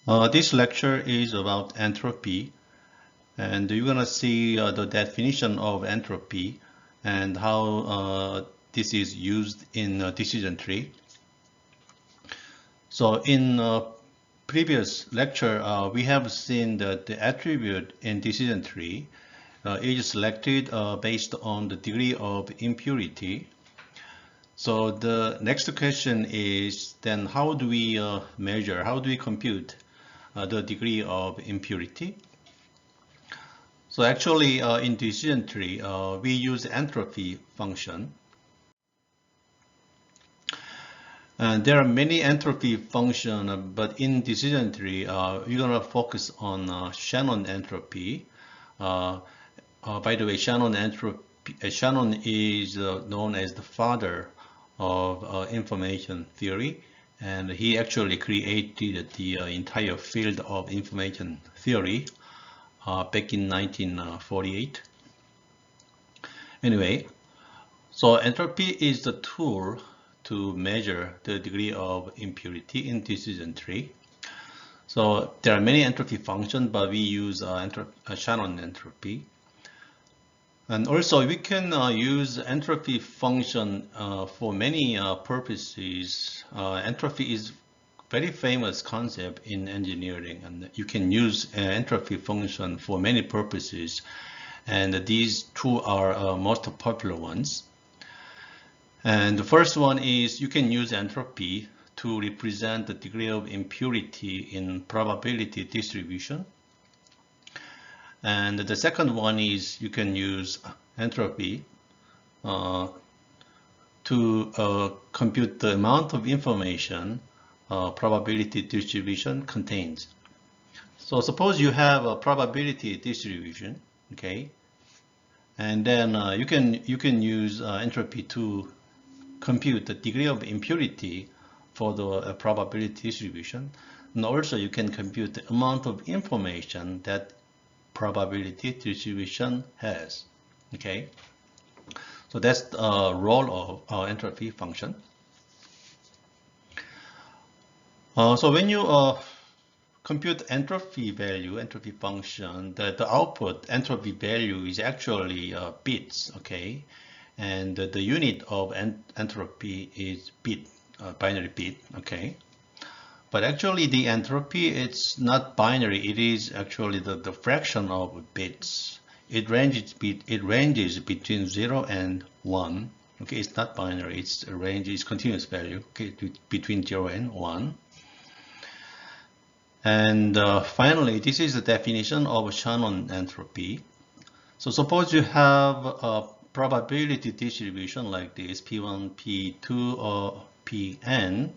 This lecture is about entropy, and you're going to see the definition of entropy and how this is used in decision tree. So in previous lecture, we have seen that the attribute in decision tree is selected based on the degree of impurity. So the next question is then how do we measure, how do we compute the degree of impurity? So actually in decision tree, we use entropy function. And there are many entropy functions, but in decision tree, we're going to focus on Shannon entropy. By the way, Shannon is known as the father of information theory, and he actually created the entire field of information theory back in 1948. Anyway, so entropy is the tool to measure the degree of impurity in decision tree. So there are many entropy functions, but we use Shannon entropy. And also we can use entropy function for many purposes. Entropy is very famous concept in engineering, and you can use entropy function for many purposes. And these two are most popular ones. And the first one is you can use entropy to represent the degree of impurity in probability distribution. And the second one is you can use entropy to compute the amount of information probability distribution contains. So suppose you have a probability distribution, okay, and then you can use entropy to compute the degree of impurity for the probability distribution, and also you can compute the amount of information that probability distribution has. Okay, so that's the role of our entropy function. So when you compute entropy value, entropy function, the output entropy value is actually bits. Okay, and the unit of entropy is bit, binary bit. Okay. But actually the entropy, it's not binary, it is actually the fraction of bits. It ranges between 0 and 1. Okay, it's not binary, it's a range, it's continuous value, okay, between 0 and 1. And finally, this is the definition of Shannon entropy. So suppose you have a probability distribution like this, P1, P2, or Pn,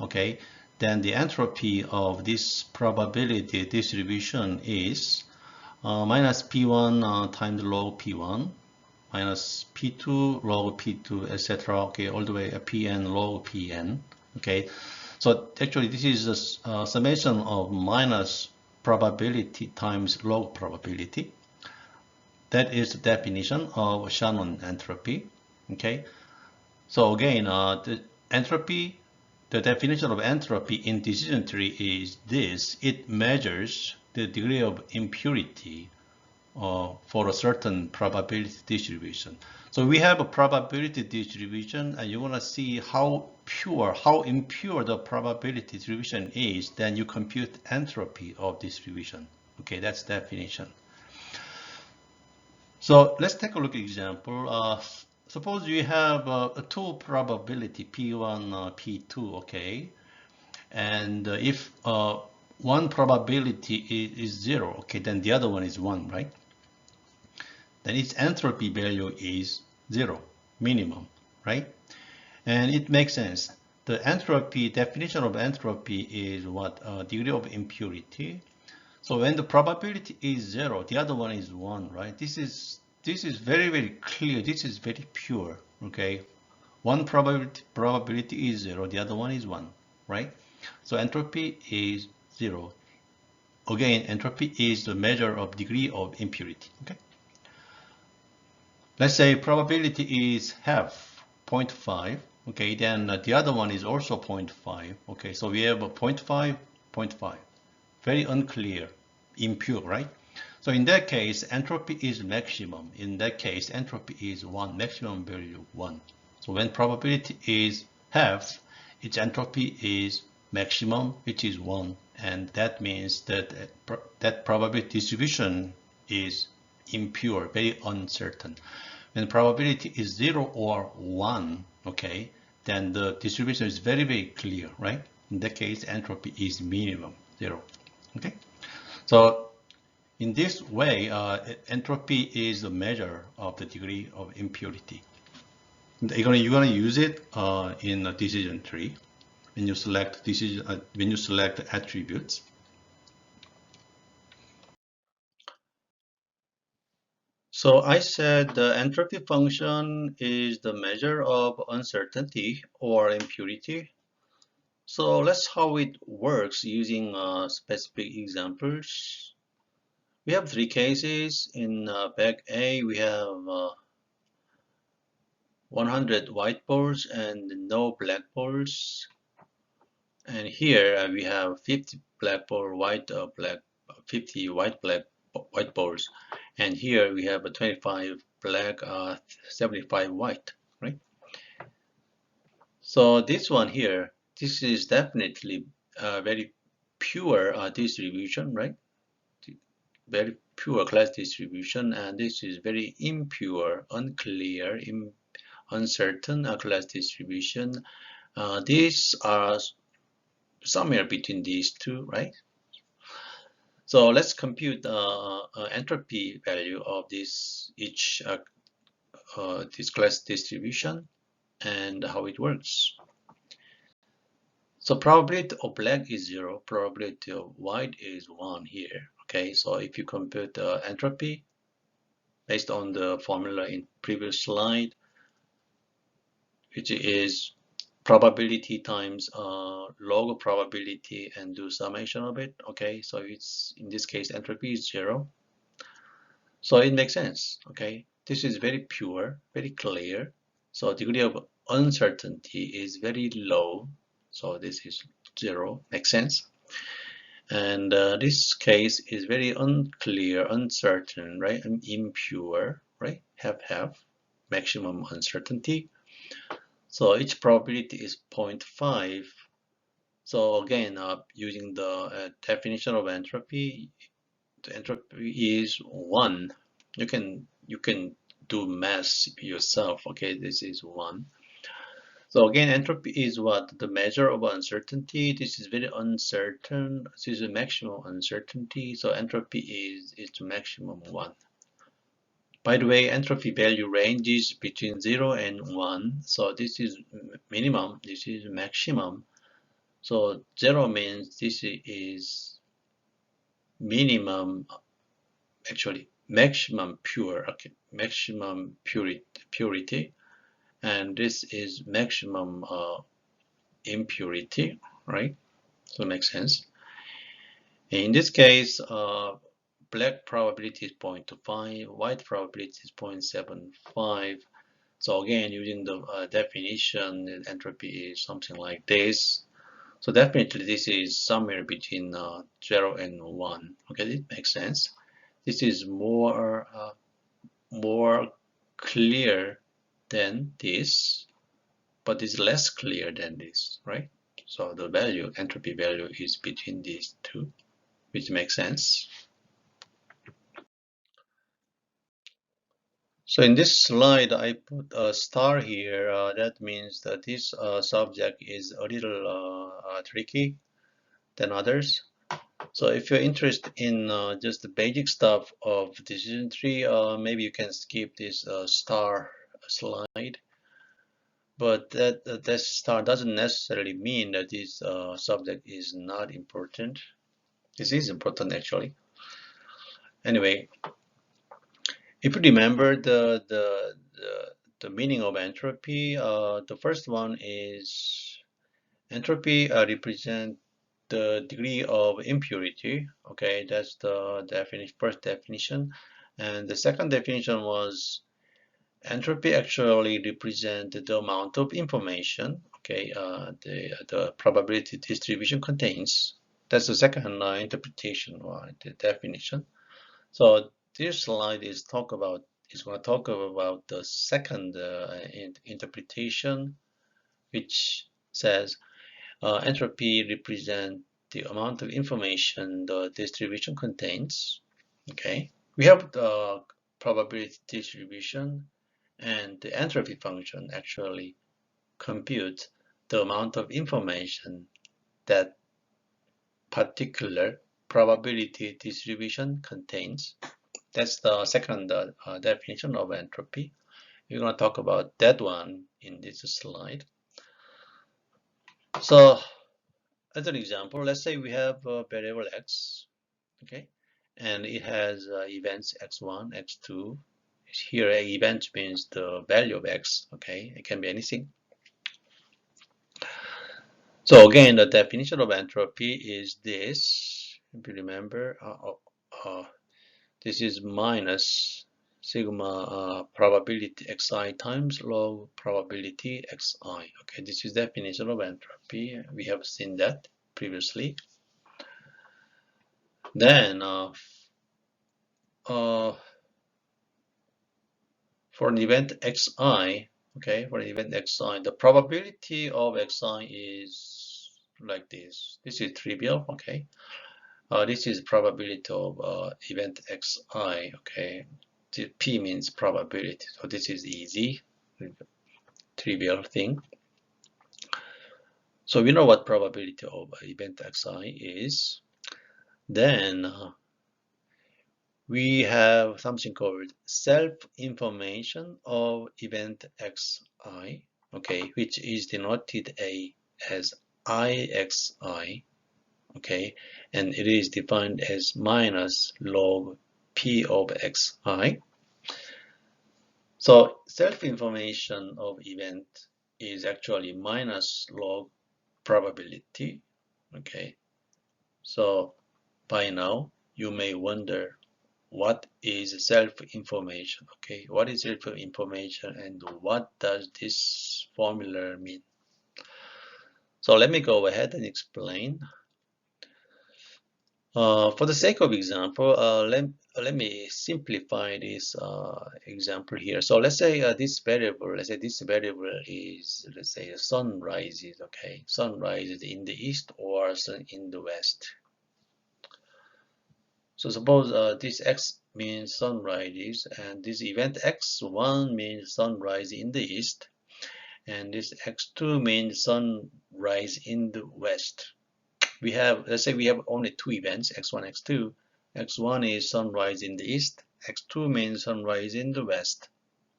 okay, then the entropy of this probability distribution is minus P1 times log P1 minus P2 log P2, etc. Okay, all the way Pn log Pn. Okay, so actually this is a summation of minus probability times log probability. That is the definition of Shannon entropy. Okay, so again, the entropy. The definition of entropy in decision tree is this. It measures the degree of impurity for a certain probability distribution. So we have a probability distribution, and you want to see how impure the probability distribution is, then you compute entropy of distribution. Okay, that's definition. So let's take a look at example. Suppose you have a two probability P1, P2, okay, and if one probability is 0, okay, then the other one is 1, right? Then its entropy value is 0, minimum, right? And it makes sense. The entropy, definition of entropy is what? Degree of impurity. So when the probability is 0, the other one is 1, right? This is very, very clear. This is very pure, okay? One probability is 0, the other one is 1, right? So entropy is 0. Again, entropy is the measure of degree of impurity, okay? Let's say probability is half, 0.5, okay? Then the other one is also 0.5, okay? So we have a 0.5, 0.5. very unclear, impure, right? So in that case, entropy is maximum. In that case, entropy is 1, maximum value 1. So when probability is half, its entropy is maximum, which is 1. And that means that that probability distribution is impure, very uncertain. When probability is 0 or 1, okay, then the distribution is very, very clear, right? In that case, entropy is minimum, 0. Okay, so in this way, entropy is a measure of the degree of impurity. You're gonna use it in a decision tree when you select when you select attributes. So I said the entropy function is the measure of uncertainty or impurity. So let's how it works using specific examples. We have three cases. In bag A, we have 100 white balls and no black balls. And here we have 50 black ball, 50 white balls. And here we have a 25 black, 75 white, right? So this one here, this is definitely a very pure distribution, right? Very pure class distribution, and this is very impure, unclear, uncertain class distribution. These are somewhere between these two, right? So let's compute entropy value of this class distribution and how it works. So probability of black is 0, probability of white is 1 here. Okay, so if you compute entropy based on the formula in previous slide, which is probability times log of probability and do summation of it. Okay, so it's in this case entropy is 0. So it makes sense. Okay, this is very pure, very clear. So degree of uncertainty is very low. So this is 0, makes sense. And this case is very unclear, uncertain, right? And impure, right? Have maximum uncertainty. So each probability is 0.5. So again, using the definition of entropy, the entropy is 1. You can do math yourself. Okay, this is 1. So again, entropy is what? The measure of uncertainty. This is very uncertain. This is a maximum uncertainty. So entropy is the maximum 1. By the way, entropy value ranges between 0 and 1. So this is minimum, this is maximum. So 0 means this is minimum, actually maximum pure, okay, maximum purity, and this is maximum impurity, right? So it makes sense. In this case, black probability is 0.25, white probability is 0.75. So again, using the definition, entropy is something like this. So definitely this is somewhere between 0 and 1. Okay, it makes sense. This is more clear than this, but it's less clear than this, right? So the value, entropy value, is between these two, which makes sense. So in this slide, I put a star here. That means that this subject is a little tricky than others. So if you're interested in just the basic stuff of decision tree, maybe you can skip this star slide. But that star doesn't necessarily mean that this subject is not important. This is important actually. Anyway, if you remember the meaning of entropy, the first one is entropy represents the degree of impurity. Okay, that's the first definition. And the second definition was entropy actually represents the amount of information, okay, the probability distribution contains. That's the second interpretation or the definition. So this slide is going to talk about the second interpretation, which says entropy represents the amount of information the distribution contains. Okay, we have the probability distribution, and the entropy function actually computes the amount of information that particular probability distribution contains. That's the second definition of entropy. We're going to talk about that one in this slide. So, as an example, let's say we have a variable x, okay, and it has events x1, x2. Here, a event means the value of x, okay, it can be anything. So again, the definition of entropy is this. If you remember, this is minus sigma probability xi times log probability xi. Okay, this is definition of entropy. We have seen that previously. Then for an event xi, okay, for an event xi, the probability of xi is like this. This is trivial, okay. This is probability of event xi, okay. P means probability, so this is easy, trivial thing. So we know what probability of event xi is. Then we have something called self-information of event xi, okay, which is denoted as ixi, okay, and it is defined as minus log p of xi. So self-information of event is actually minus log probability, okay. So by now you may wonder, what is self-information, okay? What is self-information and what does this formula mean? So let me go ahead and explain. For the sake of example, let me simplify this example here. So let's say this variable is, let's say, sun rises, okay? Sun rises in the east or sun in the west. So suppose this x means sun rises, and this event x1 means sunrise in the east, and this x2 means sunrise in the west. We have, let's say we have only two events, x1, x2. x1 is sunrise in the east, x2 means sunrise in the west.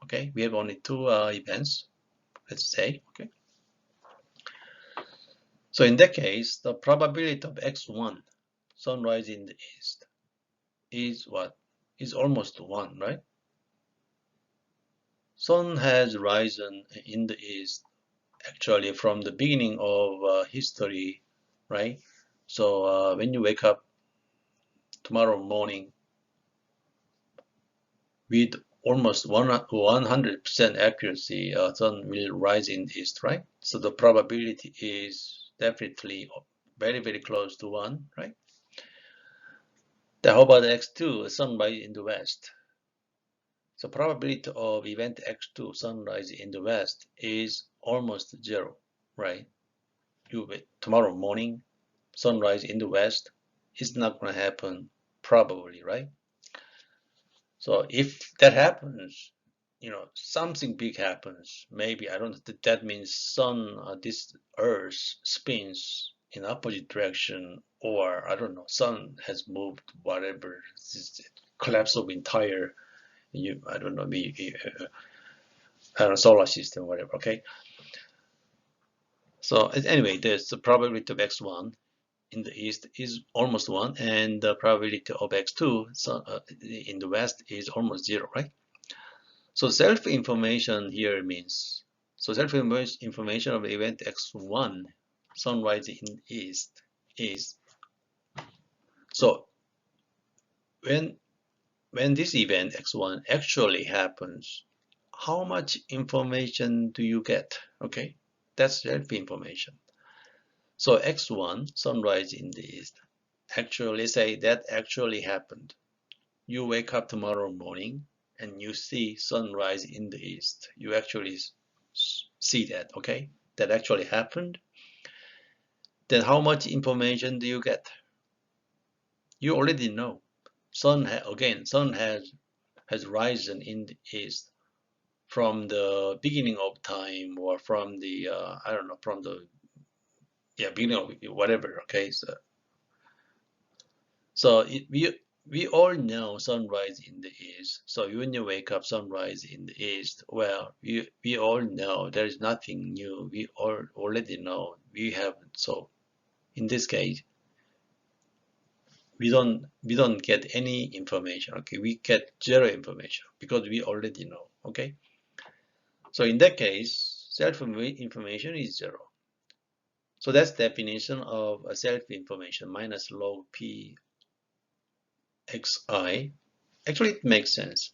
Okay, we have only two events, let's say, okay. So in that case, the probability of x1, sunrise in the east, is what? Is almost 1, right? Sun has risen in the east actually from the beginning of history, right? So when you wake up tomorrow morning with almost 100% accuracy, sun will rise in the east, right? So the probability is definitely very, very close to 1, right? Then how about x2, sunrise in the west? So probability of event x2, sunrise in the west, is almost 0, right? Tomorrow morning, sunrise in the west, is not going to happen, probably, right? So if that happens, something big happens. Maybe, I don't know, that means this Earth spins in opposite direction, or I don't know, sun has moved, whatever, collapse of entire, I don't know, solar system, whatever, okay? So anyway, there's the probability of x1 in the east is almost 1, and the probability of x2 in the west is almost 0, right? So self-information here means, so self-information of event x1, sunrise in east, is, so when this event x1 actually happens, how much information do you get? Okay, that's self-information. So X1, sunrise in the east. Actually, say that actually happened. You wake up tomorrow morning and you see sunrise in the east. You actually see that, okay? That actually happened. Then how much information do you get? You already know. Sun has risen in the east from the beginning of time, or from the I don't know, from the beginning of whatever. Okay, so we all know sunrise in the east. So when you wake up, sunrise in the east. Well, we all know there is nothing new. We all already know. We have, so in this case we don't get any information. Okay, we get zero information because we already know. Okay, so in that case, self information is zero. So that's definition of a self information minus log p xi. Actually, it makes sense.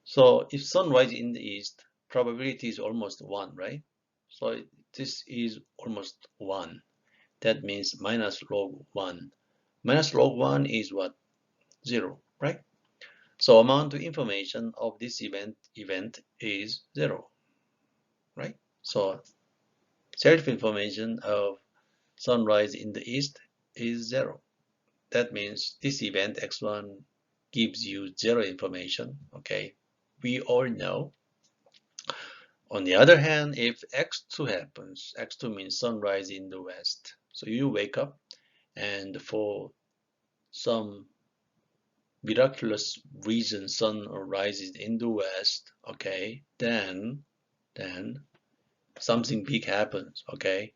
So if sunrise in the east, probability is almost 1, right? So this is almost 1. That means minus log 1. Minus log 1 is what? 0, right? So amount of information of this event is 0, right? So self-information of sunrise in the east is 0. That means this event x1 gives you 0 information, okay? We all know. On the other hand, if x2 happens, x2 means sunrise in the west. So you wake up and for some miraculous reason sun rises in the west, okay? Then something big happens, okay?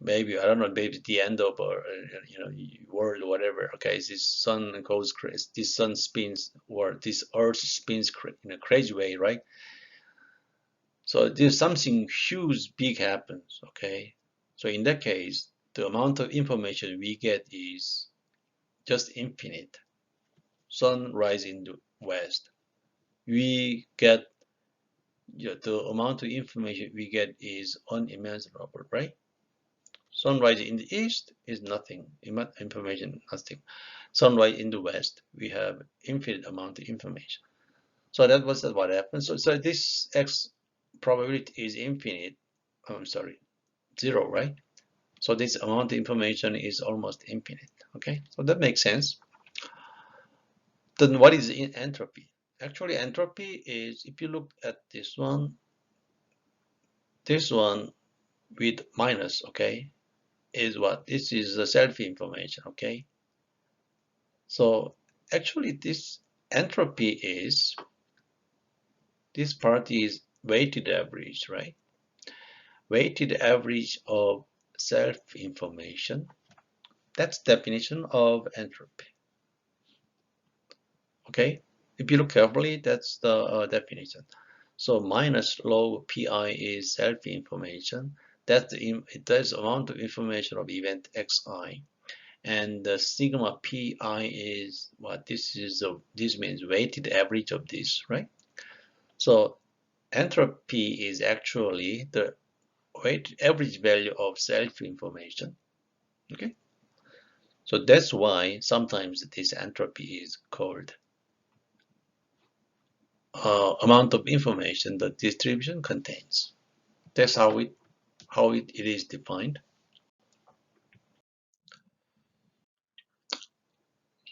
Maybe, I don't know, maybe the end of world or whatever. Okay, this sun goes crazy, this sun spins, or this earth spins in a crazy way, right? So there's something huge big happens. Okay, so in that case the amount of information we get is just infinite. Sun rise in the west, we get, the amount of information we get is unimaginable, right? Sunrise in the east is nothing, information, nothing. Sunrise in the west, we have infinite amount of information. So that was what happened. So this x probability is infinite. I'm sorry, 0, right? So this amount of information is almost infinite. Okay, so that makes sense. Then what is entropy? Actually, entropy is, if you look at this one with minus, okay, is what? This is the self-information, okay? So actually this entropy is, this part is weighted average, right? Weighted average of self-information. That's definition of entropy. Okay, if you look carefully, that's the definition. So minus log pi is self-information. That's the amount of information of event xi. And the sigma pi is what? This means weighted average of this, right? So entropy is actually the weighted average value of self-information. Okay, so that's why sometimes this entropy is called amount of information the distribution contains. That's how it is defined.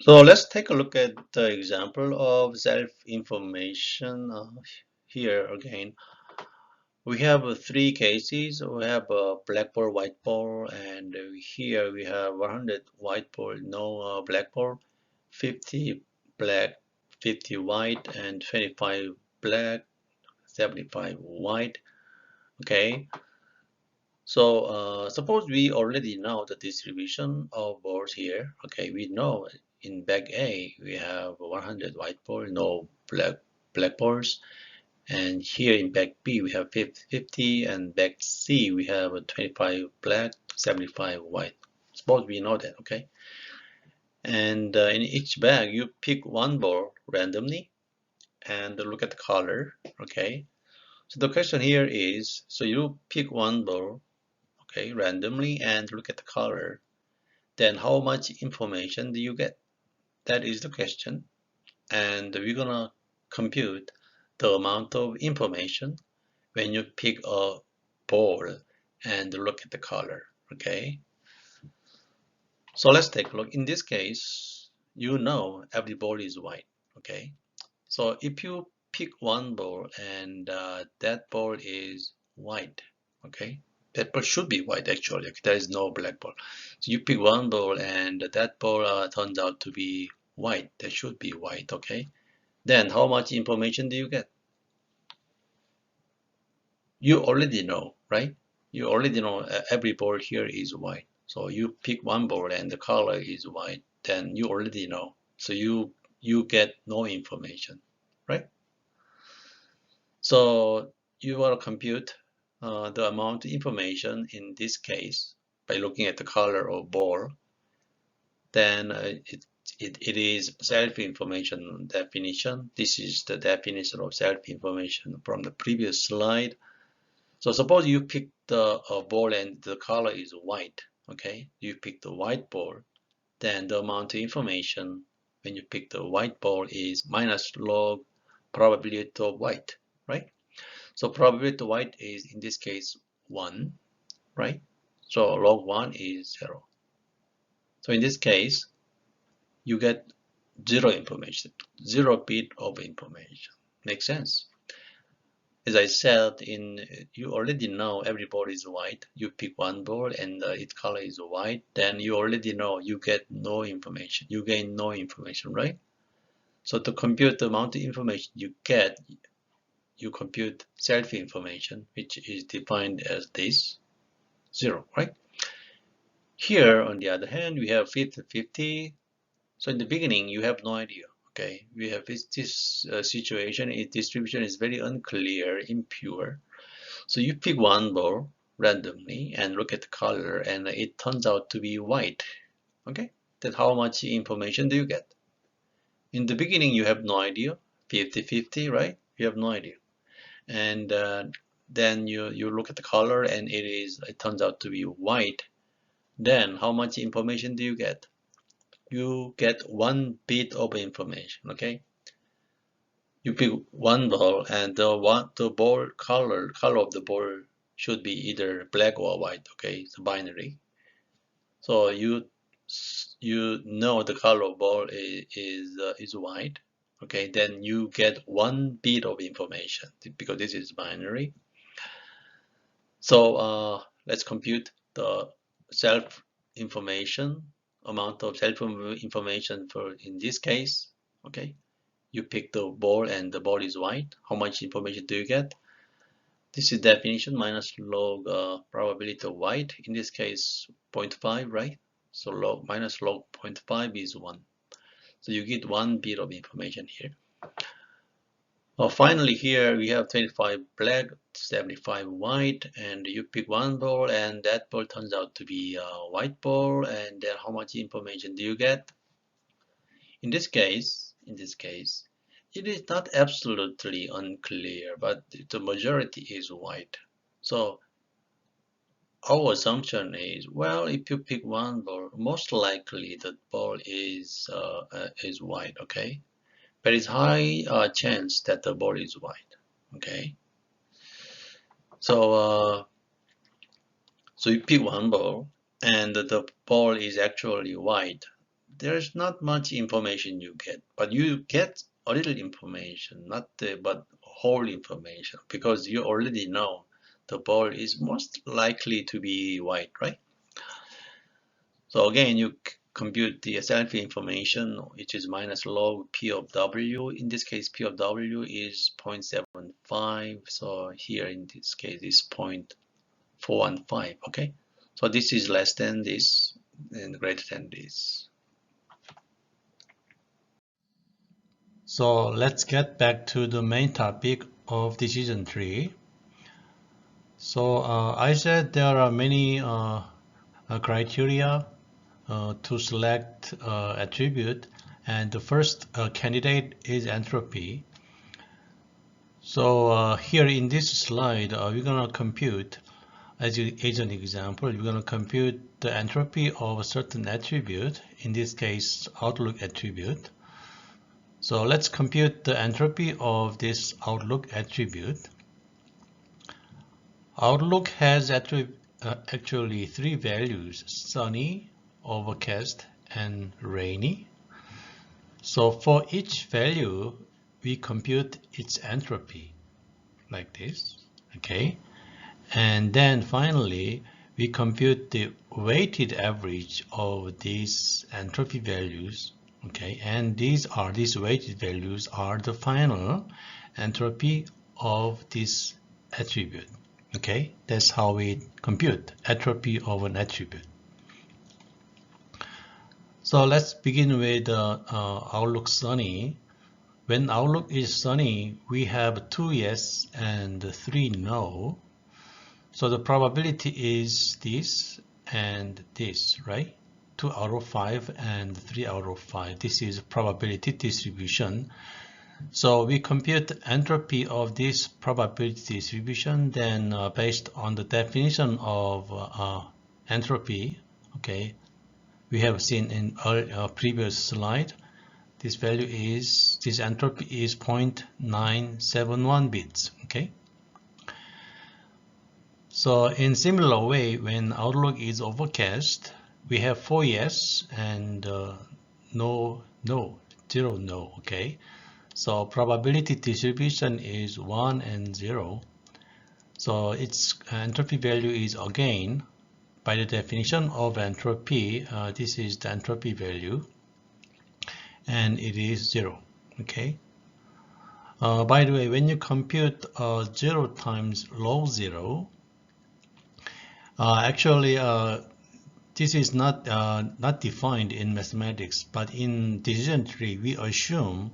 So let's take a look at the example of self-information here again. We have three cases. We have a black ball, white ball, and here we have 100 white ball, no black ball, 50 black, 50 white, and 25 black, 75 white. Okay, so suppose we already know the distribution of balls here. Okay, we know in bag A we have 100 white ball, no black balls. And here in bag B we have 50, and bag C we have 25 black, 75 white. Suppose we know that, okay? And in each bag you pick one ball randomly and look at the color, okay? So the question here is, so you pick one ball, okay, randomly, and look at the color, then how much information do you get? That is the question. And we're gonna compute the amount of information when you pick a ball and look at the color, okay? So let's take a look. In this case, you know every ball is white, okay? So if you pick one ball and that ball is white, okay? That ball should be white actually. There is no black ball. So you pick one ball and that ball turns out to be white. That should be white, okay? Then how much information do you get? You already know, right? You already know every ball here is white. So you pick one ball and the color is white, then you already know. So you get no information, right? So you will compute the amount of information in this case by looking at the color of ball. Then it is self-information definition. This is the definition of self-information from the previous slide. So suppose you pick the ball and the color is white, okay? You pick the white ball, then the amount of information when you pick the white ball is minus log probability of white, right? So probability of white is in this case 1, right? So log 1 is 0. So in this case, you get 0 information, 0 bit of information. Makes sense? As I said, you already know every ball is white. You pick one ball and its color is white, then you already know you get no information. You gain no information, right? So to compute the amount of information you get, you compute self-information, which is defined as this, 0, right? Here, on the other hand, we have 50-50. So in the beginning, you have no idea. Okay, we have this situation. Its distribution is very unclear, impure. So you pick one ball randomly and look at the color, and it turns out to be white. Okay, then how much information do you get? In the beginning, you have no idea. 50-50, right? You have no idea. And then you look at the color, and it turns out to be white. Then how much information do you get? You get 1 bit of information, okay? You pick one ball and the ball color of the ball should be either black or white, okay? It's binary. So you know the color of ball is white, okay? Then you get 1 bit of information because this is binary. So let's compute the self information amount of self information for in this case, okay? You pick the ball and the ball is white. How much information do you get? This is definition minus log probability of white. In this case, 0.5, right? So log minus log 0.5 is 1. So you get 1 bit of information here. Finally, here we have 25 black, 75 white, and you pick one ball, and that ball turns out to be a white ball. And then how much information do you get? In this case, it is not absolutely unclear, but the majority is white. So our assumption is, well, if you pick one ball, most likely the ball is white, okay? But it's high chance that the ball is white, okay? So so you pick one ball, and the ball is actually white. There's not much information you get, but you get a little information, not but whole information, because you already know the ball is most likely to be white, right? So again, you compute the self information, which is minus log P of W. In this case, P of W is 0.75. So here in this case is 0.415. Okay. So this is less than this and greater than this. So let's get back to the main topic of decision tree. So I said there are many criteria to select attribute, and the first candidate is entropy. So here in this slide, we're gonna compute as an example, you're going to compute the entropy of a certain attribute, in this case, outlook attribute. So let's compute the entropy of this outlook attribute. Outlook has actually three values: sunny, overcast, and rainy. So for each value, we compute its entropy like this, okay? And then finally, we compute the weighted average of these entropy values, okay? And these weighted values are the final entropy of this attribute, okay? That's how we compute entropy of an attribute. So let's begin with outlook sunny. When outlook is sunny, we have 2 yes and 3 no. So the probability is this and this, right? 2 out of 5 and 3 out of 5. This is probability distribution. So we compute the entropy of this probability distribution, then based on the definition of entropy, okay, we have seen in our previous slide, this entropy is 0.971 bits, okay? So in similar way, when outlook is overcast, we have 4 yes and no, 0 no, okay? So probability distribution is 1 and 0. So its entropy value is, again, by the definition of entropy, this is the entropy value, and it is 0, okay? By the way, when you compute 0 times log 0, actually, this is not defined in mathematics, but in decision tree, we assume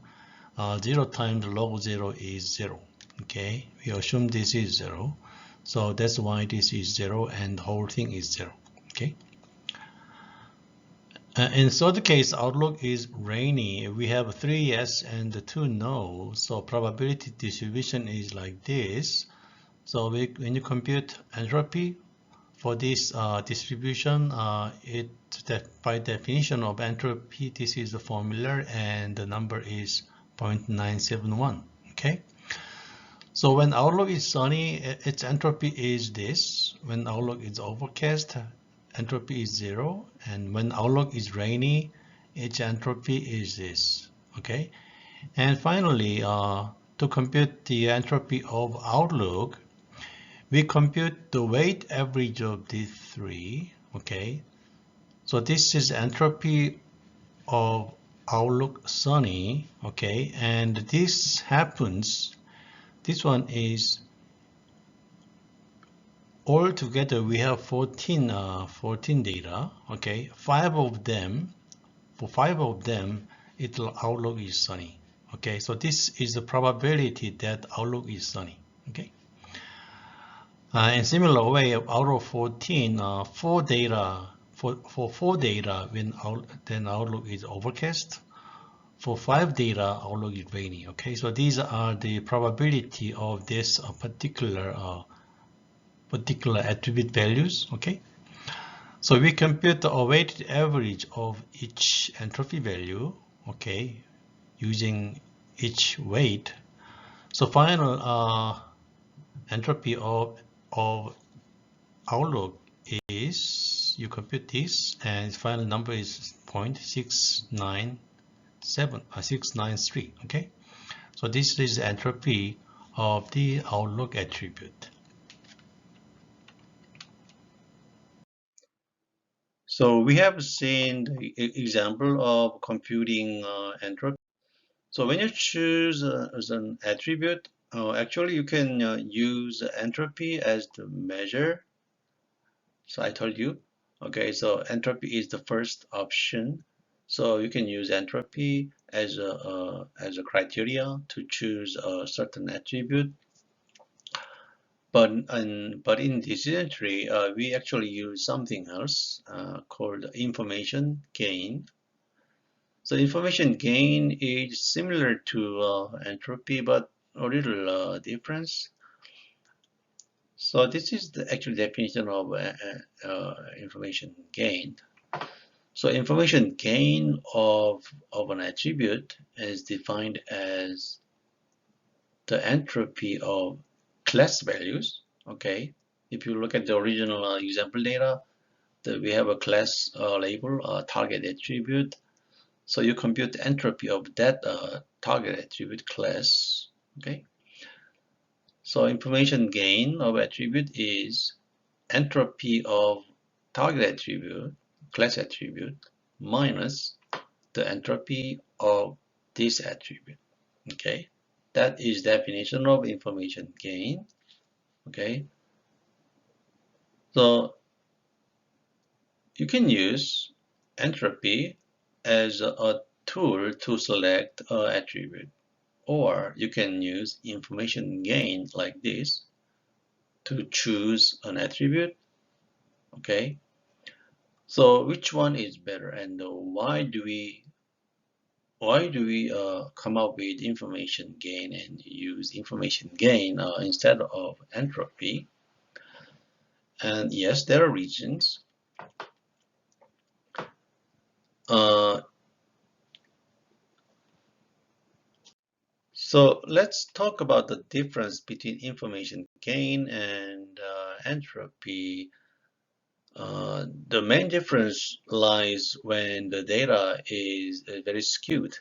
0 times log 0 is 0. Okay, we assume this is 0. So that's why this is 0 and the whole thing is 0. Okay. In third case, outlook is rainy. We have 3 yes and 2 no. So probability distribution is like this. So when you compute entropy for this distribution, by definition of entropy, this is the formula, and the number is 0.971. Okay. So when outlook is sunny, its entropy is this. When outlook is overcast, entropy is 0. And when outlook is rainy, its entropy is this. Okay. And finally, to compute the entropy of outlook, we compute the weight average of these three. Okay. So this is entropy of outlook sunny. Okay. And this happens. This one is all together we have 14 data, okay? 5 of them, for 5 of them, outlook is sunny, okay? So this is the probability that outlook is sunny, okay? In similar way, out of 14, 4 data, for 4 data, then outlook is overcast. For 5 data, outlook is rainy, okay? So these are the probability of this particular attribute values, okay? So we compute the weighted average of each entropy value, okay, using each weight. So final entropy of outlook is, you compute this, and its final number is 0.693, okay? So this is the entropy of the outlook attribute. So we have seen the example of computing entropy. So when you choose as an attribute, actually you can use entropy as the measure. So I told you, okay, so entropy is the first option. So you can use entropy as a criteria to choose a certain attribute. But in decision tree, we actually use something else called information gain. So information gain is similar to entropy, but a little difference. So this is the actual definition of information gain. So information gain of an attribute is defined as the entropy of class values. Okay, if you look at the original example data, we have a class label, target attribute. So you compute the entropy of that target attribute class. Okay, so information gain of attribute is entropy of target attribute, class attribute, minus the entropy of this attribute. Okay, that is definition of information gain. Okay, so you can use entropy as a tool to select an attribute, or you can use information gain like this to choose an attribute. Okay, so which one is better, and why do we come up with information gain and use information gain instead of entropy? And yes, there are reasons. Uh, so let's talk about the difference between information gain and entropy. The main difference lies when the data is very skewed.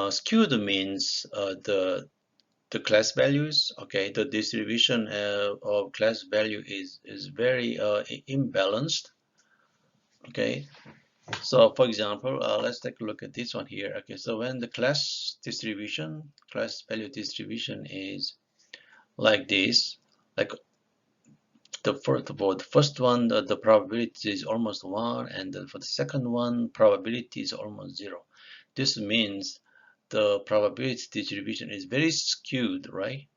Skewed means the class values. Okay, the distribution of class value is very imbalanced. Okay, so for example, let's take a look at this one here. Okay, so when the class value distribution is like this, like the first one, the probability is almost 1, and then for the second one, probability is almost 0. This means the probability distribution is very skewed, right?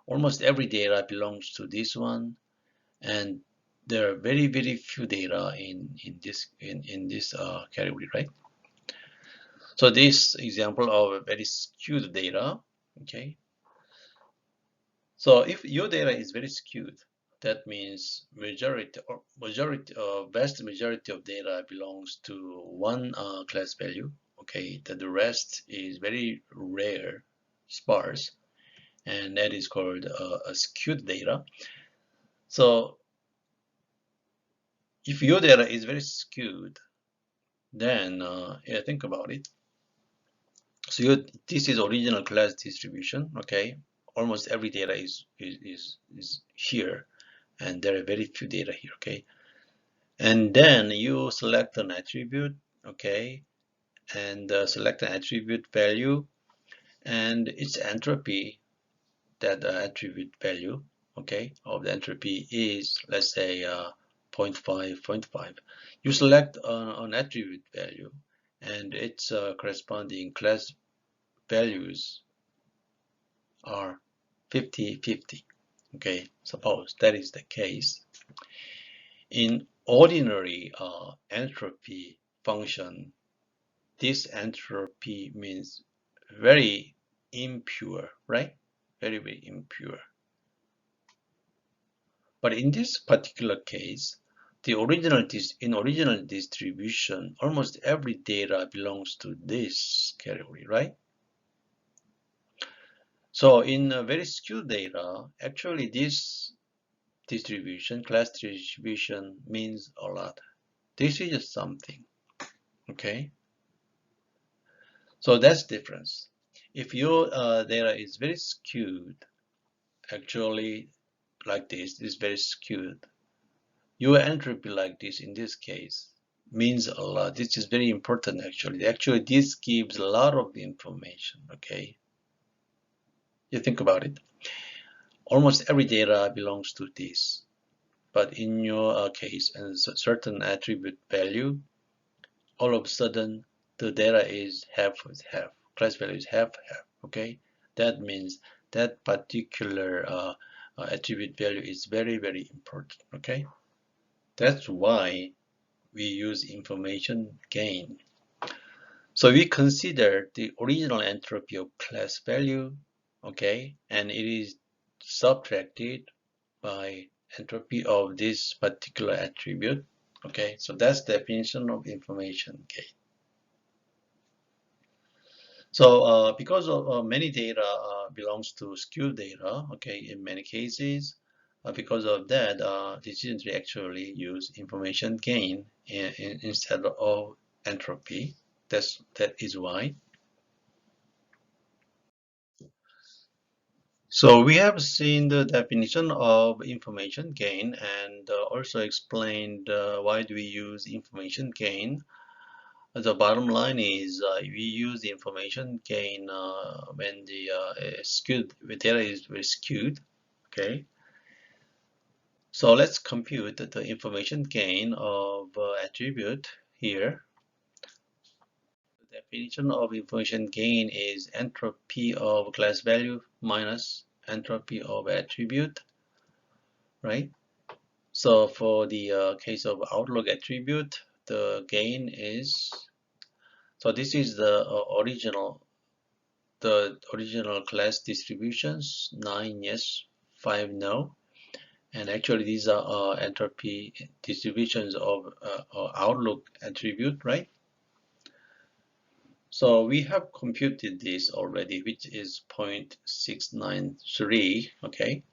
Almost every data belongs to this one, and there are very few data in this category, right? So this example of a very skewed data. Okay, so if your data is very skewed, that means vast majority of data belongs to one class value. Okay, that the rest is very rare, sparse, and that is called a skewed data. So if your data is very skewed, then yeah, think about it. So this is original class distribution. Okay, almost every data is here, and there are very few data here. Okay, and then you select an attribute. Okay, and select an attribute value, and its entropy, that attribute value, okay, of the entropy is, let's say, 0.5. You select an attribute value, and its corresponding class values are 50-50. Okay, suppose that is the case. In ordinary entropy function, this entropy means very impure, right? Very impure. But in this particular case, in original distribution, almost every data belongs to this category, right? So in a very skewed data, actually this class distribution means a lot. This is just something, okay? So that's difference. If your data is very skewed, actually like this is very skewed, your entropy like this in this case means a lot. This is very important actually. Actually, this gives a lot of information, okay? You think about it. Almost every data belongs to this. But in your case, and certain attribute value, all of a sudden the data is half with half. Class value is half. Okay, that means that particular attribute value is very important. Okay, that's why we use information gain. So we consider the original entropy of class value. Okay, and it is subtracted by entropy of this particular attribute. Okay, so that's the definition of information gain. So because of many data belongs to skewed data, okay, in many cases, because of that, decision tree actually use information gain instead of entropy. That is why. So we have seen the definition of information gain and also explained why do we use information gain. The bottom line is we use information gain when the data is very skewed. Okay, so let's compute the information gain of attribute here. The definition of information gain is entropy of class value minus entropy of attribute, right? So for the case of outlook attribute, the gain is, so this is the original class distributions, 9 yes, 5 no. And actually these are entropy distributions of outlook attribute, right? So we have computed this already, which is 0.693, okay?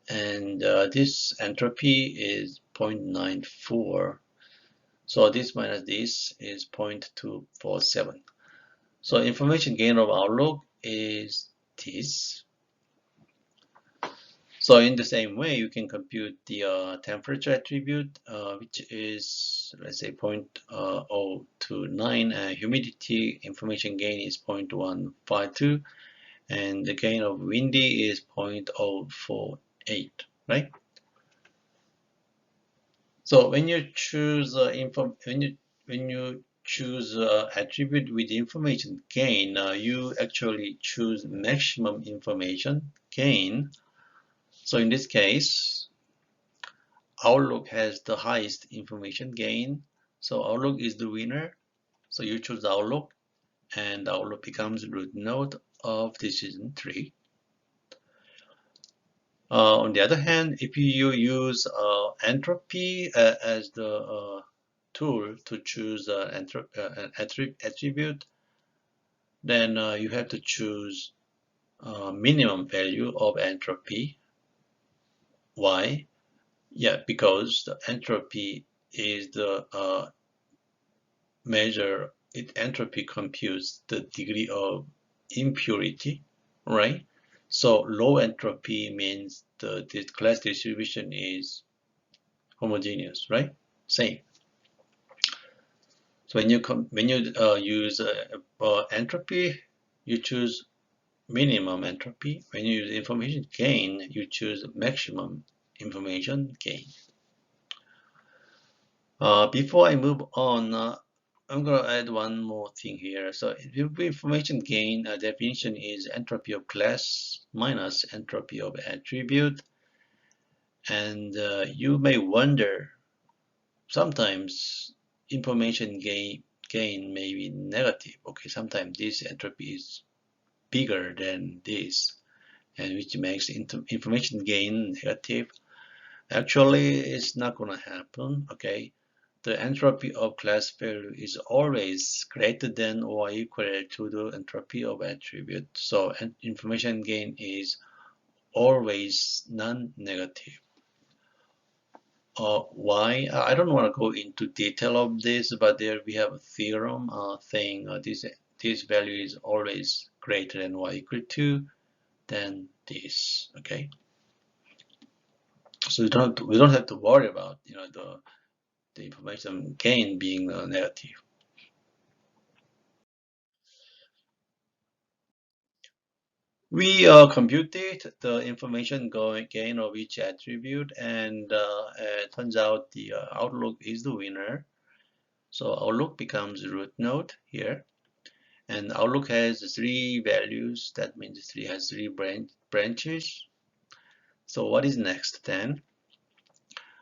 And this entropy is 0.94. So this minus this is 0.247. So information gain of outlook is this. So in the same way, you can compute the temperature attribute, which is, let's say, 0.029, and humidity information gain is 0.152, and the gain of windy is 0.048, right? So when you choose attribute with information gain, you actually choose maximum information gain. So in this case, outlook has the highest information gain. So outlook is the winner. So you choose outlook, and outlook becomes root node of decision tree. On the other hand, if you use entropy as the tool to choose an attribute, then you have to choose minimum value of entropy. Why? Yeah, because the entropy is the measure, entropy computes the degree of impurity, right? So low entropy means the class distribution is homogeneous, right? Same. So when you use entropy, you choose minimum entropy. When you use information gain, you choose maximum information gain. Before I move on, I'm going to add one more thing here. So information gain definition is entropy of class minus entropy of attribute. And you may wonder, sometimes information gain may be negative. Okay, sometimes this entropy is bigger than this, and which makes information gain negative. Actually, it's not going to happen. Okay, the entropy of class value is always greater than or equal to the entropy of attribute. So information gain is always non-negative. Why? I don't want to go into detail of this, but there we have a theorem saying this value is always greater than or equal to than this. Okay, so we don't have to worry about the information gain being negative. We computed the information gain of each attribute, and it turns out the outlook is the winner. So outlook becomes root node here, and outlook has 3 values. That means 3 has 3 branches. So what is next then?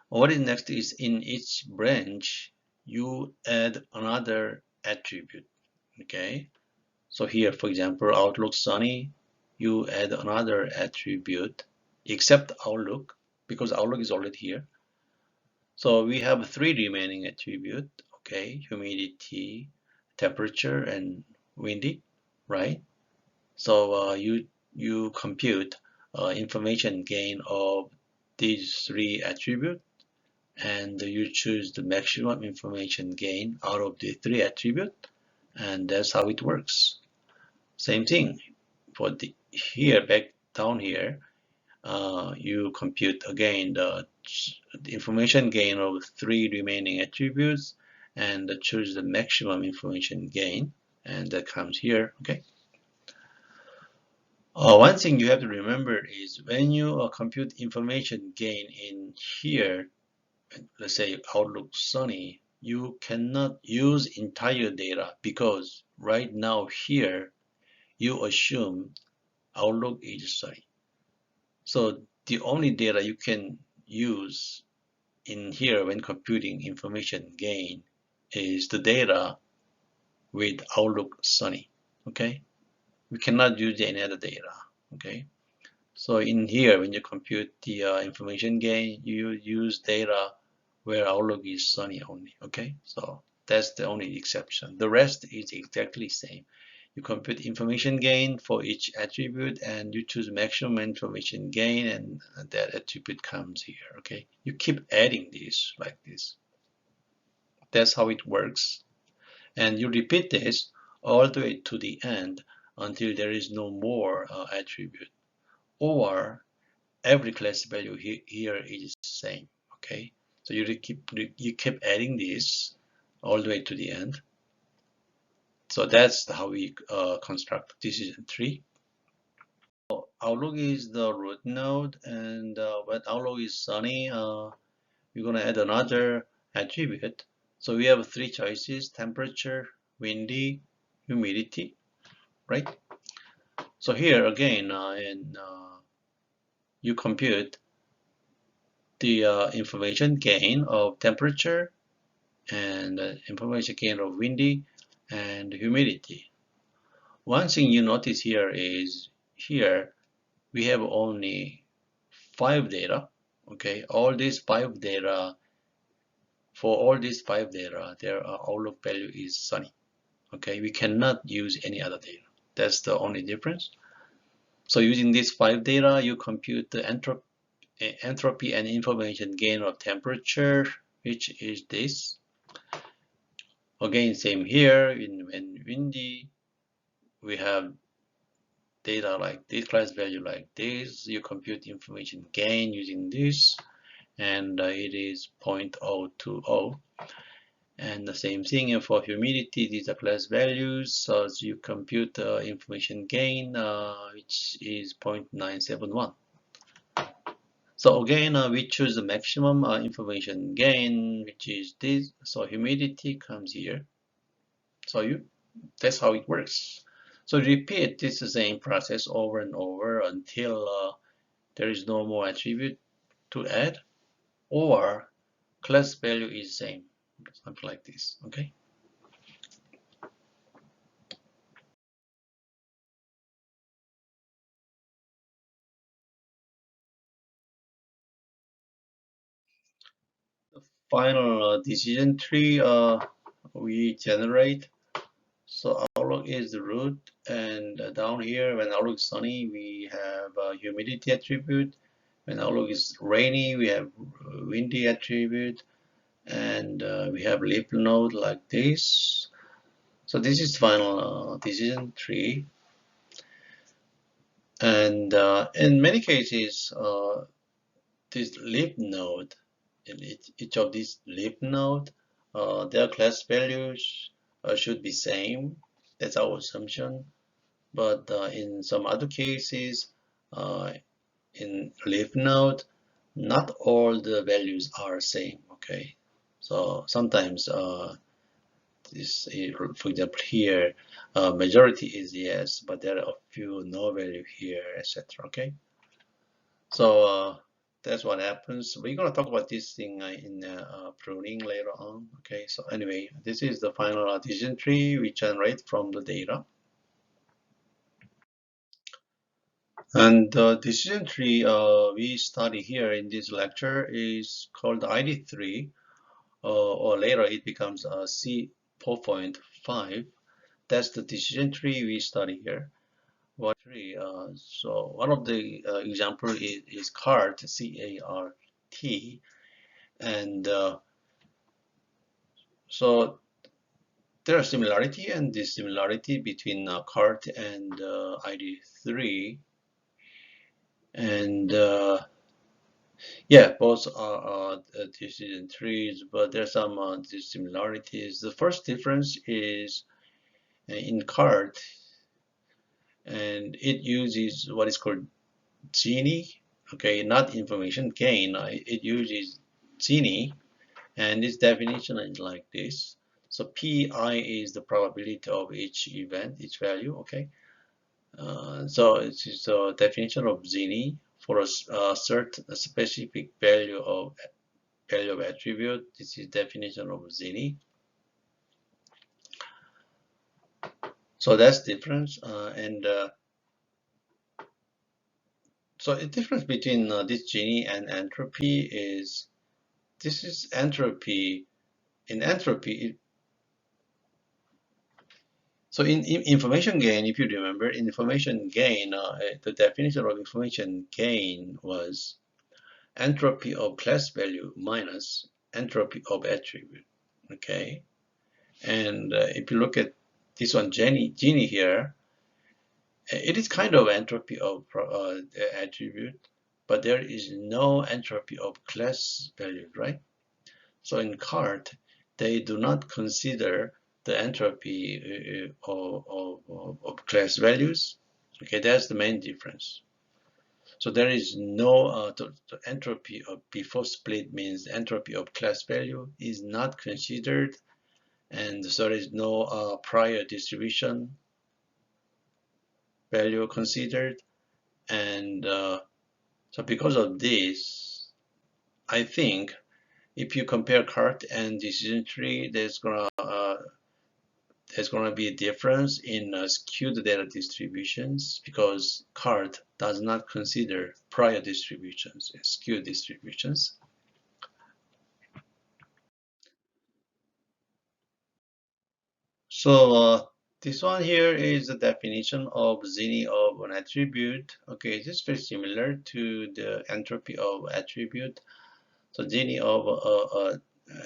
What is next is in each branch you add another attribute. Okay, so here, for example, outlook sunny, you add another attribute except outlook. because outlook is already here. So we have three remaining attribute, okay, humidity, temperature, and windy, right? So you compute information gain of these three attributes, and you choose the maximum information gain out of the three attributes, and that's how it works. Same thing for the here, back down here, you compute again the information gain of three remaining attributes and choose the maximum information gain, and that comes here. Okay. One thing you have to remember is when you compute information gain in here, let's say Outlook Sunny, you cannot use entire data because right now here you assume Outlook is Sunny. So the only data you can use in here when computing information gain is the data with Outlook Sunny. Okay, we cannot use any other data. Okay, so in here when you compute the information gain, you use data where Outlook is Sunny only. Okay, so that's the only exception. The rest is exactly the same. You compute information gain for each attribute and you choose maximum information gain, and that attribute comes here. Okay, you keep adding this like this. That's how it works. And you repeat this all the way to the end until there is no more attribute, or every class value here is the same. Okay, so you keep adding this all the way to the end. So that's how we construct decision tree. Outlook is the root node, and when Outlook is sunny, we're going to add another attribute. So we have three choices: temperature, windy, humidity, right? So here again, you compute the information gain of temperature and information gain of windy and humidity. One thing you notice here is here we have only 5 data. Okay, all these 5 data, for all these 5 data, their outlook value is sunny. Okay, we cannot use any other data. That's the only difference. So using these 5 data, you compute the entropy and information gain of temperature, which is this. Again, same here. In windy, we have data like this, class value like this. You compute information gain using this, and it is 0.020. And the same thing for humidity, these are class values. So you compute the information gain, which is 0.971. So again, we choose the maximum information gain, which is this. So humidity comes here. So that's how it works. So repeat this same process over and over until there is no more attribute to add, or class value is same, something like this. Okay. The final decision tree we generate. So outlook is the root, and down here when outlook is sunny, we have humidity attribute. When outlook is rainy, we have windy attribute, and we have leaf node like this. So this is final decision tree, and in many cases, this leaf node, in each of these leaf node, their class values should be same. That's our assumption. But in some other cases, uh, in leaf node, not all the values are same. Okay, so sometimes this, for example, here, majority is yes, but there are a few no value here, etc. Okay, so that's what happens. We're gonna talk about this thing in pruning later on. Okay, so anyway, this is the final decision tree we generate from the data. And the decision tree we study here in this lecture is called ID3, or later it becomes C4.5. That's the decision tree we study here. What tree? So one of the example is CART, C-A-R-T, and so there are similarity and dissimilarity between CART and ID3, and yeah, both are decision trees, but there's some dissimilarities. The first difference is in CART, and it uses what is called Gini, okay, not information gain. It uses Gini, and its definition is like this. So Pi is the probability of each event, each value, okay. So it's a definition of Gini for a certain a specific value of attribute. This is definition of Gini. So that's difference, and so the difference between this Gini and entropy is this is entropy. In entropy, so in information gain, if you remember, information gain, the definition of information gain was entropy of class value minus entropy of attribute. Okay, and if you look at this one, Gini here, it is kind of entropy of attribute, but there is no entropy of class value, right? So in CART, they do not consider the entropy of class values. Okay, that's the main difference. So there is no the entropy of before split means entropy of class value is not considered, and so there is no prior distribution value considered, and so because of this, I think if you compare CART and decision tree, there's gonna be a difference in skewed data distributions because CART does not consider prior distributions and skewed distributions. So this one here is the definition of Gini of an attribute. Okay, this is very similar to the entropy of attribute. So Gini of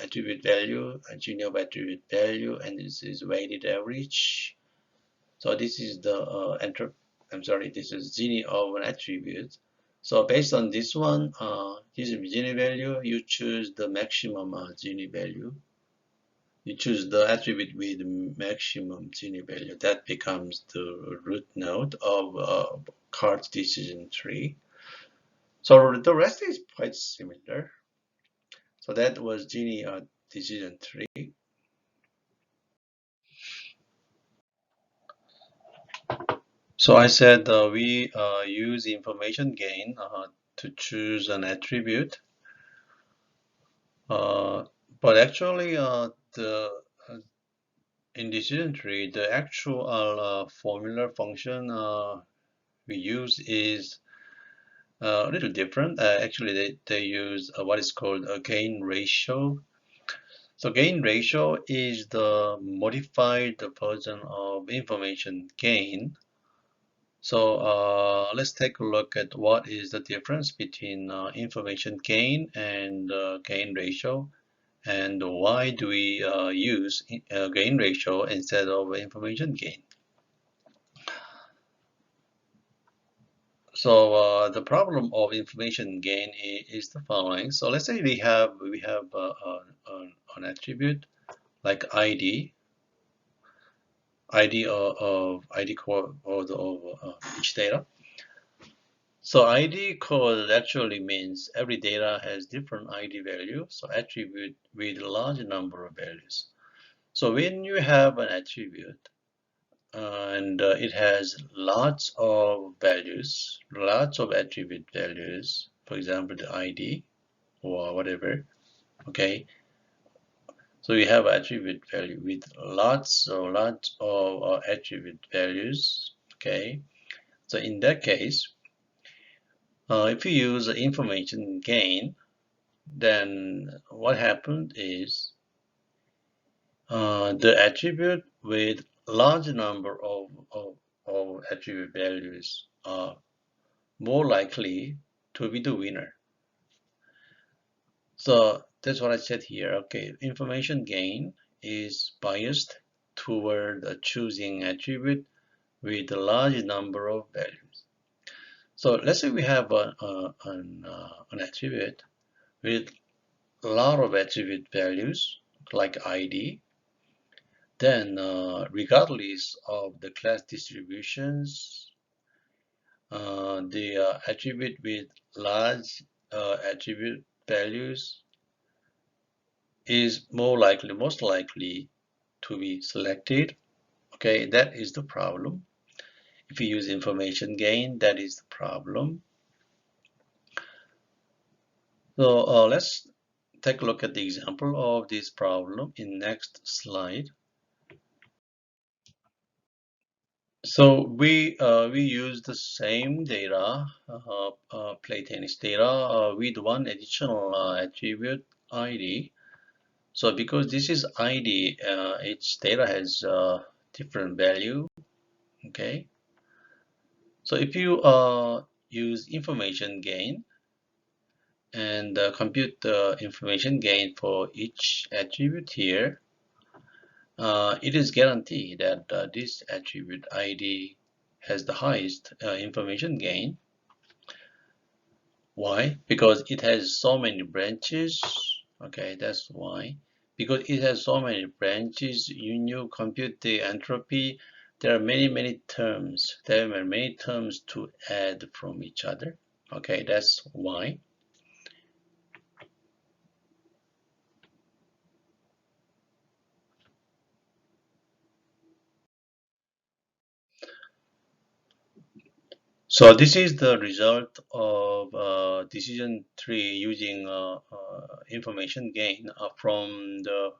attribute value, Gini of attribute value, and this is weighted average. So this is the this is Gini of an attribute. So based on this one, this is Gini value, you choose the maximum Gini value. You choose the attribute with maximum Gini value. That becomes the root node of CART decision tree. So the rest is quite similar. So that was Gini decision tree. So I said we use information gain to choose an attribute, but actually the in decision tree the actual formula function we use is a little different. Actually, they use what is called a gain ratio. So gain ratio is the modified version of information gain. So let's take a look at what is the difference between information gain and gain ratio, and why do we use gain ratio instead of information gain. So the problem of information gain is the following. So let's say we have an attribute like ID of ID code of each data. So ID code actually means every data has different ID value, so attribute with a large number of values. So when you have an attribute and it has lots of values, lots of attribute values, for example, the ID or whatever, okay? So you have attribute value with lots of attribute values, okay? So in that case, If you use information gain, then what happened is the attribute with large number of attribute values are more likely to be the winner. So that's what I said here. Okay, information gain is biased toward choosing attribute with a large number of values. So let's say we have an attribute with a lot of attribute values like ID. Then, regardless of the class distributions, the attribute with large attribute values is most likely to be selected. Okay, that is the problem. If you use information gain, that is the problem. So let's take a look at the example of this problem in next slide. So we use the same data, play tennis data, with one additional attribute ID. So because this is ID, each data has different value. Okay. So if you use information gain and compute the information gain for each attribute here, it is guaranteed that this attribute ID has the highest information gain. Why? Because it has so many branches. Okay, that's why. Because it has so many branches, you compute the entropy. There are many terms. There are many terms to add from each other. Okay, that's why. So this is the result of decision tree using information gain from the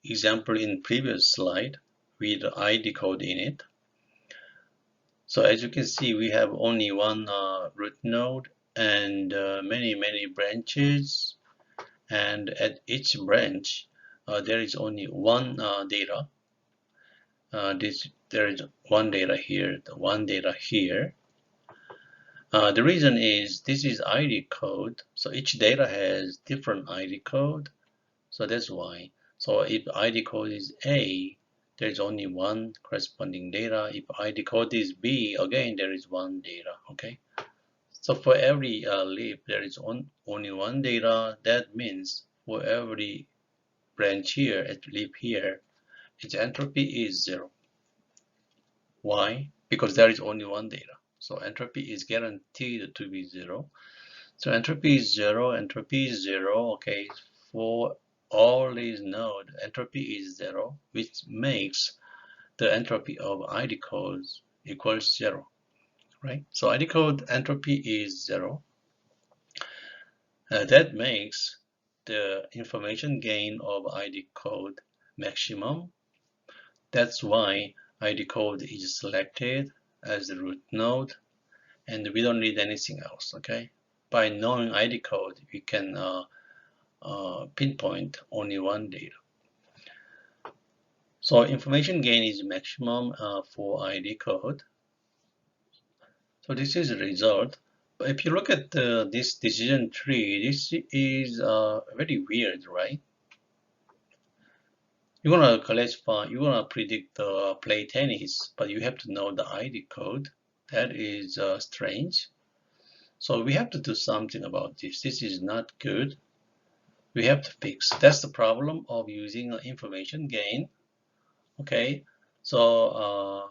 example in previous slide with ID code in it. So as you can see, we have only one root node and many branches, and at each branch there is only one data. There is one data here, the one data here. The reason is this is ID code, so each data has different ID code, so that's why. So if ID code is A, there is only one corresponding data. If ID code is B, again there is one data. Okay. So for every leaf, there is only one data. That means for every branch here, at leaf here, its entropy is 0. Why? Because there is only one data. So entropy is guaranteed to be 0. So entropy is 0, entropy is 0. Okay, for all these nodes, entropy is 0, which makes the entropy of ID codes equals 0, right? So ID code entropy is 0. That makes the information gain of ID code maximum. That's why ID code is selected as the root node, and we don't need anything else. Okay, by knowing ID code, we can pinpoint only one data. So information gain is maximum for ID code. So this is the result. But if you look at this decision tree, this is very weird, right? You want to classify, you want to predict the play tennis, but you have to know the ID code. That is strange. So we have to do something about this. This is not good. We have to fix. That's the problem of using information gain. Okay, so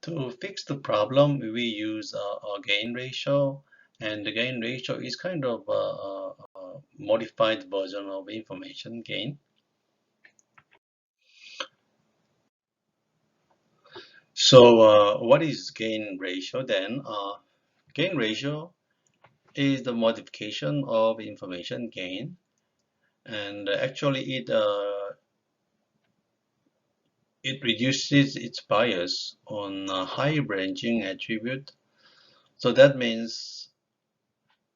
to fix the problem, we use a gain ratio, and the gain ratio is kind of a modified version of information gain. So what is gain ratio then? Gain ratio is the modification of information gain, and actually it reduces its bias on high branching attribute So that means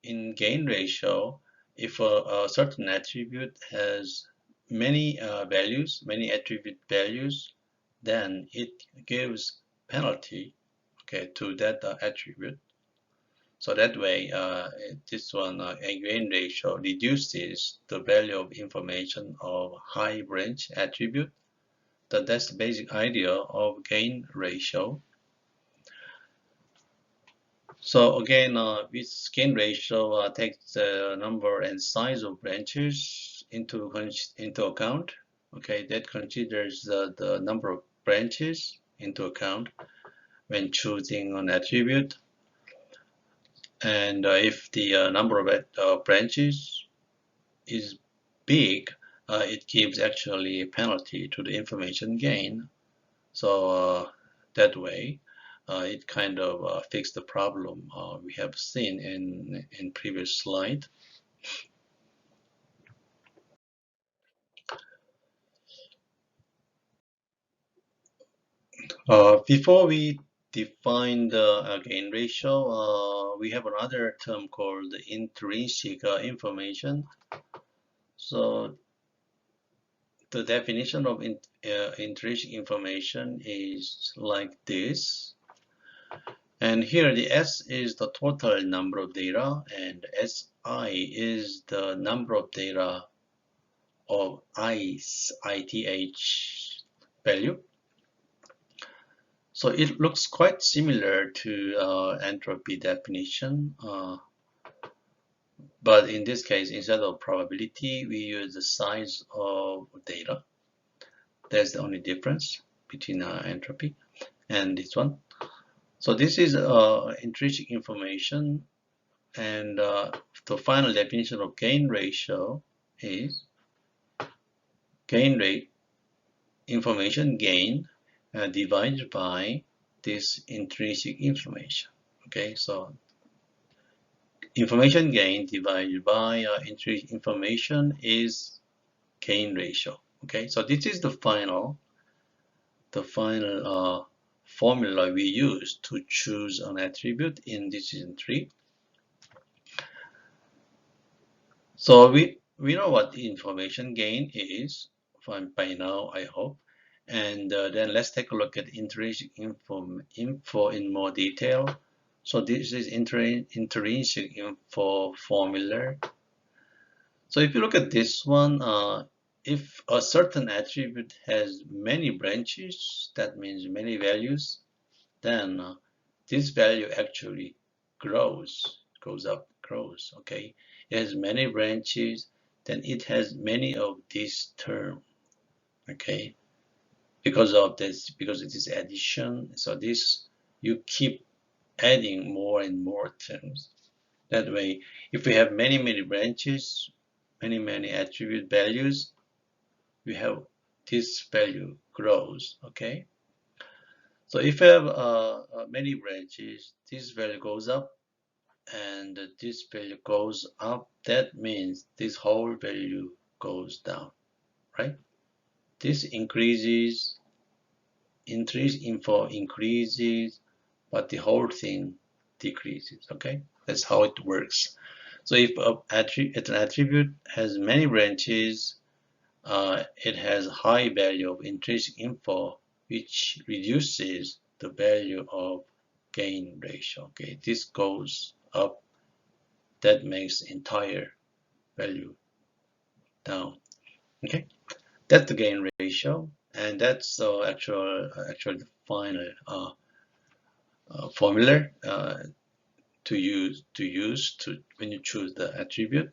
in gain ratio, if a certain attribute has many values, many attribute values, then it gives penalty, okay, to that attribute. So that way, this one, a gain ratio reduces the value of information of high branch attribute. That's the basic idea of gain ratio. So again, this gain ratio takes the number and size of branches into account. Okay, that considers the number of branches into account when choosing an attribute. And if the number of branches is big, it gives actually a penalty to the information gain. So that way, it kind of fixed the problem we have seen in previous slide. Before we define the gain ratio, we have another term called intrinsic information. So the definition of intrinsic information is like this. And here the S is the total number of data and SI is the number of data of ith value. So it looks quite similar to entropy definition, but in this case, instead of probability, we use the size of data. That's the only difference between entropy and this one. So this is intrinsic information, and the final definition of gain ratio is gain rate information gain divided by this intrinsic information. Okay, so information gain divided by intrinsic information is gain ratio. Okay, so this is the final formula we use to choose an attribute in decision tree. So we know what the information gain is by now, I hope. And then let's take a look at intrinsic info in more detail. So this is intrinsic info formula. So if you look at this one, if a certain attribute has many branches, that means many values, then this value actually goes up, grows, okay? It has many branches, then it has many of these terms, okay? Because it is addition, so this, you keep adding more and more terms. That way, if we have many branches, many attribute values, we have this value grows, okay? So if you have many branches, this value goes up and this value goes up. That means this whole value goes down, right? This increases, intrinsic info increases, but the whole thing decreases, okay? That's how it works. So if an attribute has many branches, it has high value of intrinsic info, which reduces the value of gain ratio. Okay, this goes up, that makes entire value down. Okay, that's the gain ratio, and that's the actual final formula to use when you choose the attribute.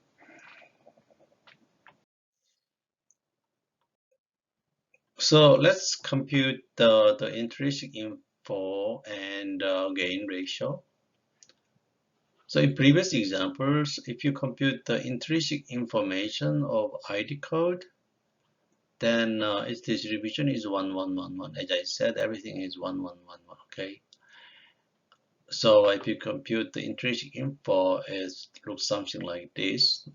So let's compute the intrinsic info and gain ratio. So in previous examples, if you compute the intrinsic information of ID code, then its distribution is 1, 1, 1, 1. As I said, everything is 1, 1, 1, 1, okay? So if you compute the intrinsic info, it looks something like this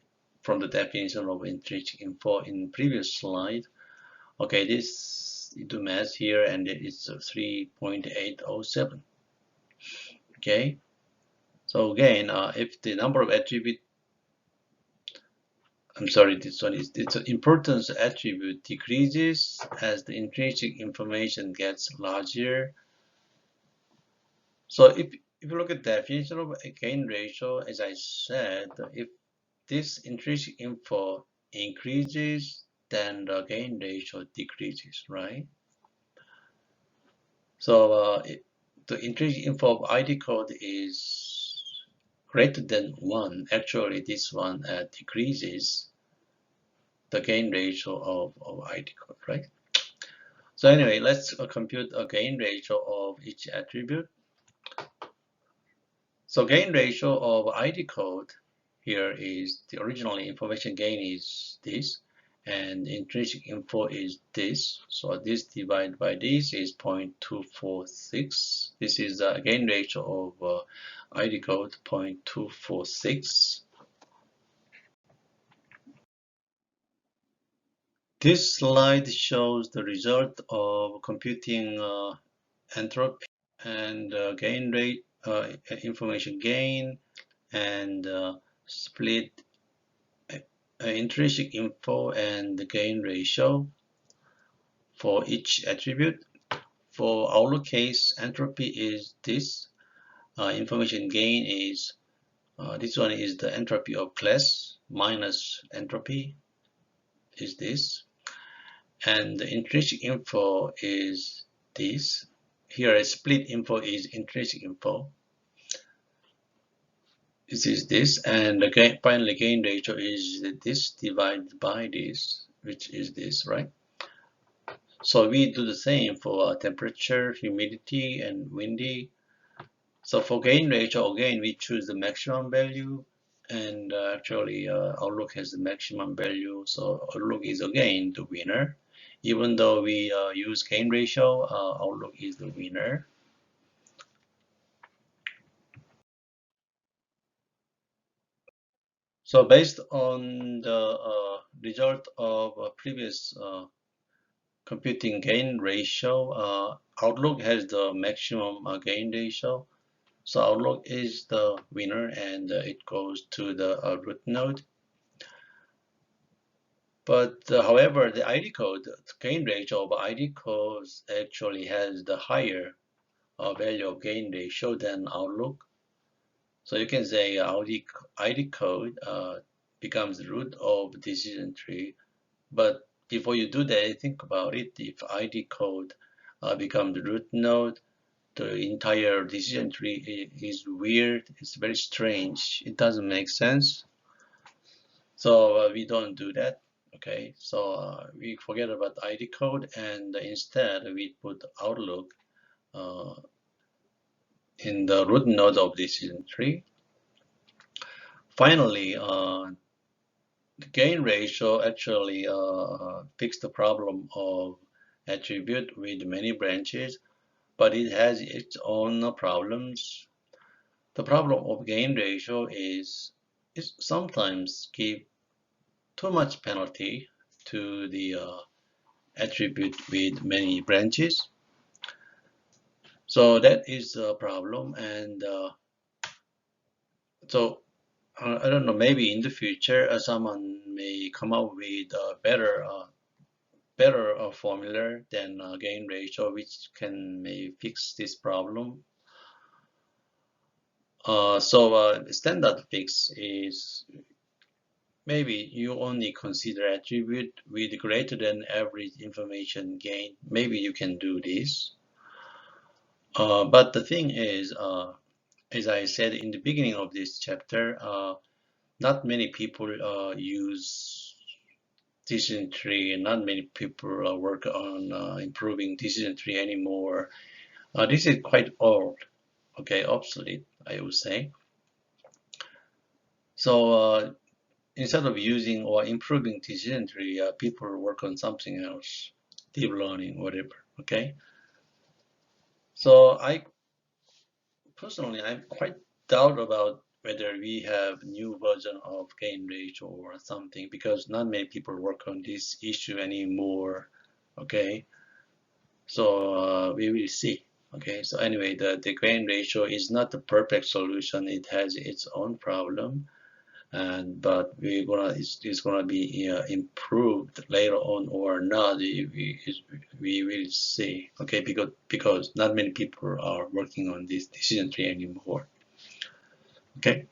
from the definition of intrinsic info in previous slide. Okay, this, you do math here, and it's 3.807. Okay, So again, if the number of attribute, I'm sorry, this one is the importance attribute decreases as the intrinsic information gets larger. So if you look at the definition of a gain ratio, as I said, if this intrinsic info increases, then the gain ratio decreases, right? So the intrinsic info of ID code is greater than 1. Actually, this one decreases the gain ratio of ID code, right? So anyway, let's compute a gain ratio of each attribute. So gain ratio of ID code here is the original information gain is this, and intrinsic info is this. So this divided by this is 0.246. This is the gain ratio of ID code 0.246. This slide shows the result of computing entropy and gain rate, information gain, and split intrinsic info and the gain ratio for each attribute. For our case, entropy is this. Information gain is this one is the entropy of class minus entropy is this. And the intrinsic info is this. Here, a split info is intrinsic info. This is this, and the finally gain ratio is this divided by this, which is this, right? So we do the same for temperature, humidity, and windy. So for gain ratio, again, we choose the maximum value, and actually Outlook has the maximum value, so Outlook is again the winner. Even though we use gain ratio, Outlook is the winner. So based on the result of previous computing gain ratio, Outlook has the maximum gain ratio. So Outlook is the winner, and it goes to the root node. But however, the ID code, the gain ratio of ID codes actually has the higher value of gain ratio than Outlook. So you can say ID code becomes the root of decision tree. But before you do that, think about it. If ID code becomes the root node, the entire decision tree is weird. It's very strange. It doesn't make sense. So we don't do that. Okay, so we forget about ID code, and instead we put Outlook uh, in the root node of decision tree. Finally, the gain ratio actually fixes the problem of attribute with many branches, but it has its own problems. The problem of gain ratio is sometimes give too much penalty to the attribute with many branches. So that is a problem, and so I don't know. Maybe in the future, someone may come up with a better formula than gain ratio, which can may fix this problem. So standard fix is maybe you only consider attribute with greater than average information gain. Maybe you can do this. But the thing is, as I said in the beginning of this chapter, not many people use decision tree, and not many people work on improving decision tree anymore. This is quite old, okay, obsolete, I would say. So instead of using or improving decision tree, people work on something else, deep learning, whatever, okay? So I personally, I'm quite doubt about whether we have new version of gain ratio or something, because not many people work on this issue anymore, okay? So we will see. Okay, so anyway, the gain ratio is not the perfect solution. It has its own problem, and but it's gonna be improved later on or not. We will see. Okay, because not many people are working on this decision tree anymore. Okay.